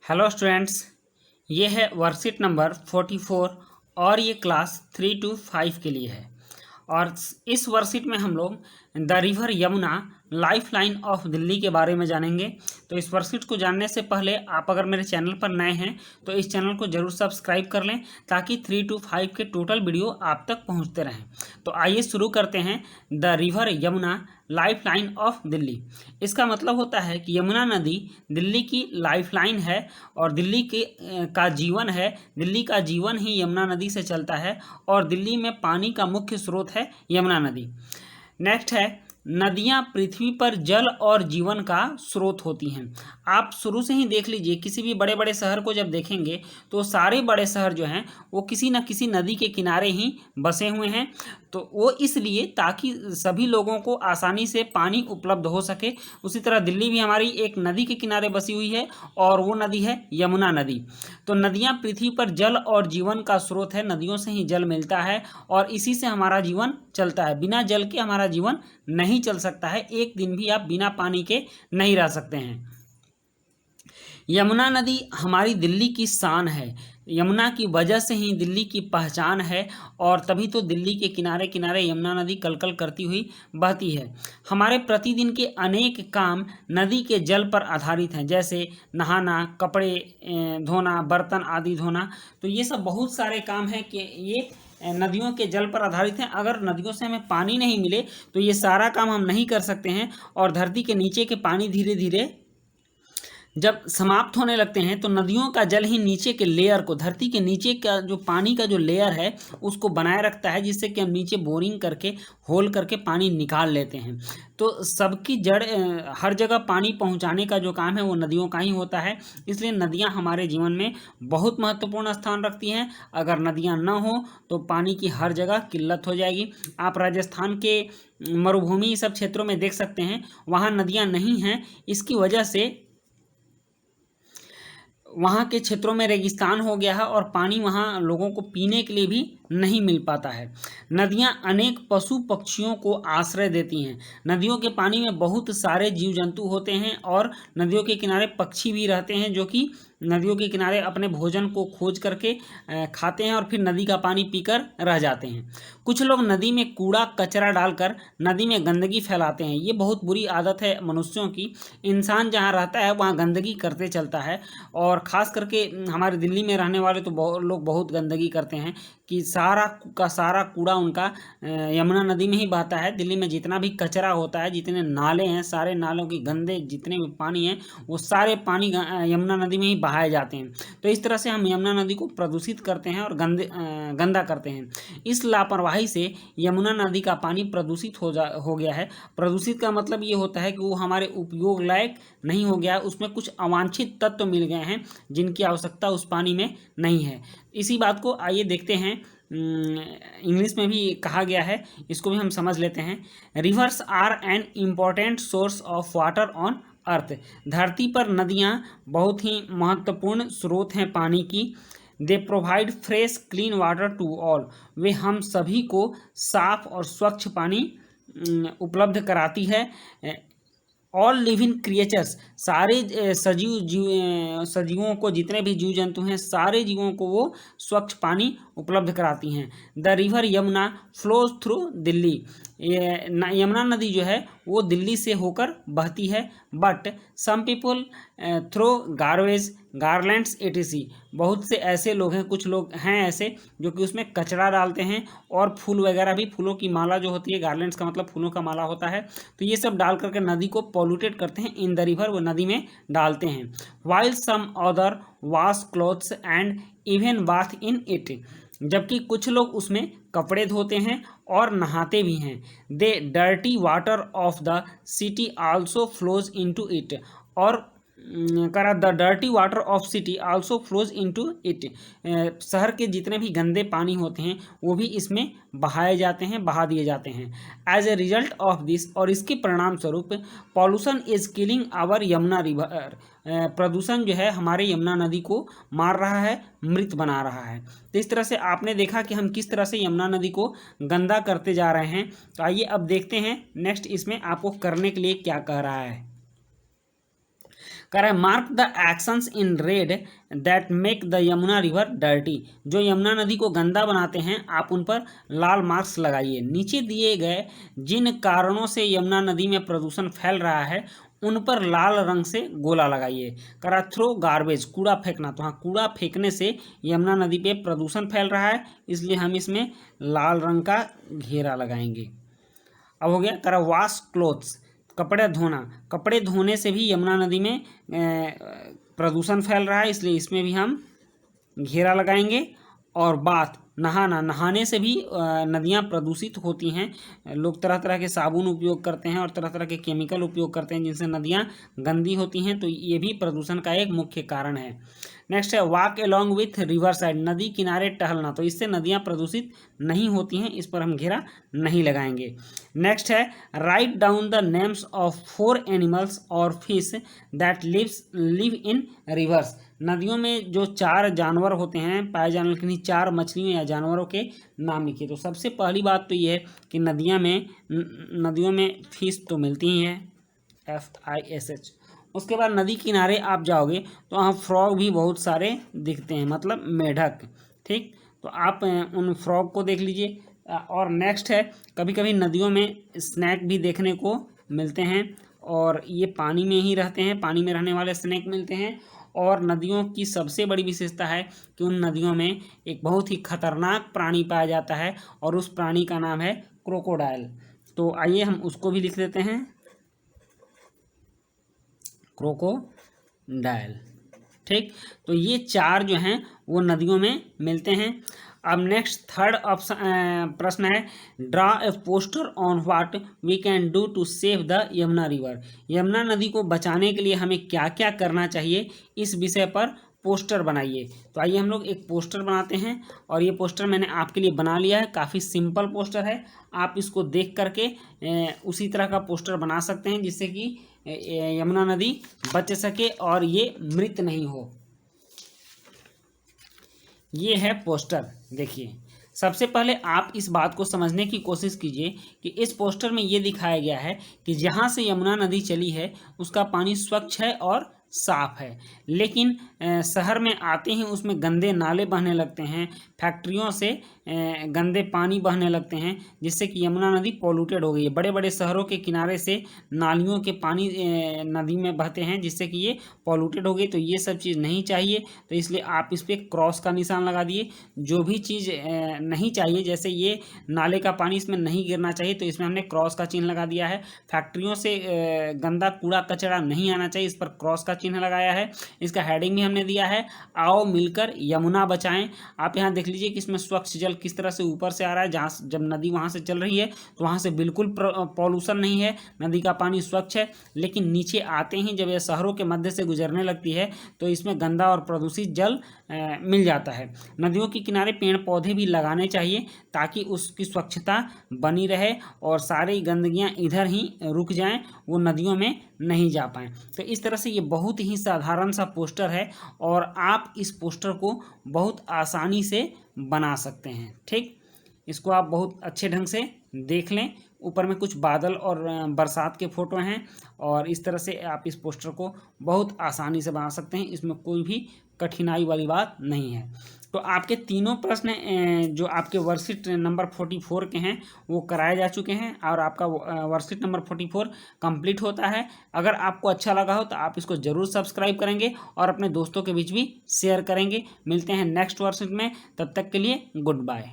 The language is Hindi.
हेलो स्टूडेंट्स, ये है वर्कशीट नंबर 44 और ये क्लास 3 to 5 के लिए है। और इस वर्कशीट में हम लोग the river Yamuna life line of Delhi के बारे में जानेंगे। तो इस वर्कशीट को जानने से पहले आप अगर मेरे चैनल पर नए हैं तो इस चैनल को जरूर सब्सक्राइब कर लें ताकि 3 to 5 के टोटल वीडियो आप तक पहुंचते रहें। तो आइए शुरू करते हैं। The river Yamuna life line of Delhi. इसका मतलब होता है कि यमुना नदी दिल्ली की लाइफ लाइन है और दिल्ली के का जीवन है। दिल्ली का जीवन ही यमुना नदी से चलता है और दिल्ली में पानी का मुख्य स्रोत है यमुना नदी। नेक्स्ट है, नदियाँ पृथ्वी पर जल और जीवन का स्रोत होती हैं। आप शुरू से ही देख लीजिए, किसी भी बड़े बड़े शहर को जब देखेंगे तो सारे बड़े शहर जो हैं वो किसी न किसी नदी के किनारे ही बसे हुए हैं। तो वो इसलिए ताकि सभी लोगों को आसानी से पानी उपलब्ध हो सके। उसी तरह दिल्ली भी हमारी एक नदी के किनारे बसी हुई है और वो नदी है यमुना नदी। तो नदियाँ पृथ्वी पर जल और जीवन का स्रोत है। नदियों से ही जल मिलता है और इसी से हमारा जीवन चलता है। बिना जल के हमारा जीवन नहीं चल सकता है। एक दिन भी आप बिना पानी के नहीं रह सकते हैं। यमुना नदी हमारी दिल्ली की शान है। यमुना की वजह से ही दिल्ली की पहचान है और तभी तो दिल्ली के किनारे किनारे यमुना नदी कलकल करती हुई बहती है। हमारे प्रतिदिन के अनेक काम नदी के जल पर आधारित हैं, जैसे नहाना, कपड़े धोना, बर्तन आदि धोना। तो ये सब बहुत सारे काम हैं कि ये नदियों के जल पर आधारित हैं। अगर नदियों से हमें पानी नहीं मिले तो ये सारा काम हम नहीं कर सकते हैं और धरती के नीचे के पानी धीरे धीरे जब समाप्त होने लगते हैं तो नदियों का जल ही नीचे के लेयर को, धरती के नीचे का जो पानी का जो लेयर है उसको बनाए रखता है, जिससे कि हम नीचे बोरिंग करके होल करके पानी निकाल लेते हैं। तो सबकी जड़ हर जगह पानी पहुंचाने का जो काम है वो नदियों का ही होता है। इसलिए नदियां हमारे जीवन में बहुत महत्वपूर्ण स्थान रखती हैं। अगर नदियां न हो तो पानी की हर जगह किल्लत हो जाएगी। आप राजस्थान के मरुभूमि सब क्षेत्रों में देख सकते हैं, वहाँ नदियाँ नहीं हैं। इसकी वजह से वहाँ के क्षेत्रों में रेगिस्तान हो गया है और पानी वहाँ लोगों को पीने के लिए भी नहीं मिल पाता है। नदियाँ अनेक पशु पक्षियों को आश्रय देती हैं। नदियों के पानी में बहुत सारे जीव जंतु होते हैं और नदियों के किनारे पक्षी भी रहते हैं, जो कि नदियों के किनारे अपने भोजन को खोज करके खाते हैं और फिर नदी का पानी पीकर रह जाते हैं। कुछ लोग नदी में कूड़ा कचरा डालकर नदी में गंदगी फैलाते हैं। ये बहुत बुरी आदत है मनुष्यों की। इंसान जहाँ रहता है वहाँ गंदगी करते चलता है और ख़ास करके हमारे दिल्ली में रहने वाले तो लोग बहुत गंदगी करते हैं कि सारा का सारा कूड़ा उनका यमुना नदी में ही बहता है। दिल्ली में जितना भी कचरा होता है, जितने नाले हैं, सारे नालों के गंदे जितने भी पानी हैं वो सारे पानी यमुना नदी में ही बहाए जाते हैं। तो इस तरह से हम यमुना नदी को प्रदूषित करते हैं और गंदा करते हैं। इस लापरवाही से यमुना नदी का पानी प्रदूषित हो गया है। प्रदूषित का मतलब ये होता है कि वो हमारे उपयोग लायक नहीं हो गया, उसमें कुछ अवांछित तत्व मिल गए हैं जिनकी आवश्यकता उस पानी में नहीं है। इसी बात को आइए देखते हैं, इंग्लिश में भी कहा गया है, इसको भी हम समझ लेते हैं। Rivers are an important source of water on earth. धरती पर नदियाँ बहुत ही महत्वपूर्ण स्रोत हैं पानी की। They provide fresh clean water to all. वे हम सभी को साफ और स्वच्छ पानी उपलब्ध कराती है। ऑल लिविंग क्रिएचर्स, सारे सजीवों को, जितने भी जीव जंतु हैं, सारे जीवों को वो स्वच्छ पानी उपलब्ध कराती हैं। The river Yamuna flows through Delhi. Yamuna नदी जो है वो दिल्ली से होकर बहती है। But some people throw garbage, garlands etc. बहुत से ऐसे लोग हैं, कुछ लोग हैं ऐसे जो कि उसमें कचरा डालते हैं और फूल वगैरह भी, फूलों की माला जो होती है, गार्लैंड्स का मतलब फूलों का माला होता है, तो ये सब डाल करके नदी को पॉल्यूटेड करते हैं। इन द रिवर, वो नदी में डालते हैं। While some other wash clothes and even bath in it. जबकि कुछ लोग उसमें कपड़े धोते हैं और नहाते भी हैं। They dirty water of the city also flows into it. और करा the dirty water of city also flows into it. शहर के जितने भी गंदे पानी होते हैं वो भी इसमें बहाए जाते हैं, बहा दिए जाते हैं। As a result of this, और इसके परिणाम स्वरूप, pollution is killing our Yamuna river. प्रदूषण जो है हमारे यमुना नदी को मार रहा है, मृत बना रहा है। तो इस तरह से आपने देखा कि हम किस तरह से यमुना नदी को गंदा करते जा रहे हैं। तो आइए अब देखते हैं नेक्स्ट इसमें आपको करने के लिए क्या कह रहा है। कह रहा है mark the actions in read that make the Yamuna river dirty. जो यमुना नदी को गंदा बनाते हैं आप उन पर लाल मार्क्स लगाइए। नीचे दिए गए जिन कारणों से यमुना नदी में प्रदूषण फैल रहा है उन पर लाल रंग से गोला लगाइए। करा थ्रो गार्बेज, कूड़ा फेंकना। तो हाँ, कूड़ा फेंकने से यमुना नदी पे प्रदूषण फैल रहा है, इसलिए हम इसमें लाल रंग का घेरा लगाएंगे। अब हो गया करा वॉश क्लोथ्स, कपड़े धोना। कपड़े धोने से भी यमुना नदी में प्रदूषण फैल रहा है, इसलिए इसमें भी हम घेरा लगाएंगे। और बात, नहाना। नहाने से भी नदियाँ प्रदूषित होती हैं। लोग तरह तरह के साबुन उपयोग करते हैं और तरह तरह के केमिकल उपयोग करते हैं जिनसे नदियाँ गंदी होती हैं, तो ये भी प्रदूषण का एक मुख्य कारण है। नेक्स्ट है walk along with river side, नदी किनारे टहलना। तो इससे नदियाँ प्रदूषित नहीं होती हैं, इस पर हम घेरा नहीं लगाएंगे। नेक्स्ट है write down the names of 4 animals और fish that live in rivers. नदियों में जो 4 जानवर होते हैं पाए जाने वाले, किन्हीं 4 मछलियों या जानवरों के नाम लिखिए। तो सबसे पहली बात तो ये है कि नदियों में फिश तो मिलती ही है, FISH। उसके बाद नदी किनारे आप जाओगे तो वहाँ फ्रॉग भी बहुत सारे दिखते हैं, मतलब मेढक। ठीक, तो आप उन फ्रॉग को देख लीजिए। और नेक्स्ट है कभी कभी नदियों में स्नैक भी देखने को मिलते हैं, और ये पानी में ही रहते हैं, पानी में रहने वाले स्नैक मिलते हैं। और नदियों की सबसे बड़ी विशेषता है कि उन नदियों में एक बहुत ही खतरनाक प्राणी पाया जाता है, और उस प्राणी का नाम है क्रोकोडाइल। तो आइए हम उसको भी लिख देते हैं, क्रोकोडाइल। ठीक, तो ये 4 जो हैं वो नदियों में मिलते हैं। अब नेक्स्ट थर्ड ऑप्शन प्रश्न है draw a poster on what we can do to save the Yamuna river. Yamuna नदी को बचाने के लिए हमें क्या क्या करना चाहिए, इस विषय पर पोस्टर बनाइए। तो आइए हम लोग एक पोस्टर बनाते हैं, और ये पोस्टर मैंने आपके लिए बना लिया है। काफ़ी सिंपल पोस्टर है, आप इसको देख करके उसी तरह का पोस्टर बना सकते हैं जिससे कि यमुना नदी बच सके और ये मृत नहीं हो। ये है पोस्टर। देखिए, सबसे पहले आप इस बात को समझने की कोशिश कीजिए कि इस पोस्टर में ये दिखाया गया है कि जहाँ से यमुना नदी चली है उसका पानी स्वच्छ है और साफ है, लेकिन शहर में आते ही उसमें गंदे नाले बहने लगते हैं, फैक्ट्रियों से गंदे पानी बहने लगते हैं, जिससे कि यमुना नदी पॉल्यूटेड हो गई है। बड़े बड़े शहरों के किनारे से नालियों के पानी नदी में बहते हैं, जिससे कि ये पॉल्यूटेड हो गई। तो ये सब चीज़ नहीं चाहिए, तो इसलिए आप इस पर क्रॉस का निशान लगा दिए। जो भी चीज़ नहीं चाहिए, जैसे ये नाले का पानी इसमें नहीं गिरना चाहिए, तो इसमें हमने क्रॉस का चिन्ह लगा दिया है। फैक्ट्रियों से गंदा कूड़ा कचरा नहीं आना चाहिए, इस पर क्रॉस का चिन्ह लगाया है। इसका हेडिंग भी हमने दिया है, आओ मिलकर यमुना बचाएं। आप यहाँ देख लीजिए कि इसमें स्वच्छ जल किस तरह से ऊपर से आ रहा है, जहाँ जब नदी वहाँ से चल रही है तो वहाँ से बिल्कुल पॉल्यूशन नहीं है, नदी का पानी स्वच्छ है। लेकिन नीचे आते ही जब यह शहरों के मध्य से गुजरने लगती है तो इसमें गंदा और प्रदूषित जल मिल जाता है। नदियों के किनारे पेड़ पौधे भी लगाने चाहिए ताकि उसकी स्वच्छता बनी रहे और सारी गंदगियाँ इधर ही रुक जाएं, वो नदियों में नहीं जा पाएँ। तो इस तरह से ये बहुत ही साधारण सा पोस्टर है और आप इस पोस्टर को बहुत आसानी से बना सकते हैं। ठीक, इसको आप बहुत अच्छे ढंग से देख लें। ऊपर में कुछ बादल और बरसात के फोटो हैं, और इस तरह से आप इस पोस्टर को बहुत आसानी से बना सकते हैं, इसमें कोई भी कठिनाई वाली बात नहीं है। तो आपके तीनों प्रश्न जो आपके वर्कशीट नंबर 44 के हैं वो कराए जा चुके हैं, और आपका वर्कशीट नंबर 44 कंप्लीट होता है। अगर आपको अच्छा लगा हो तो आप इसको ज़रूर सब्सक्राइब करेंगे और अपने दोस्तों के बीच भी शेयर करेंगे। मिलते हैं नेक्स्ट वर्कशीट में, तब तक के लिए गुड बाय।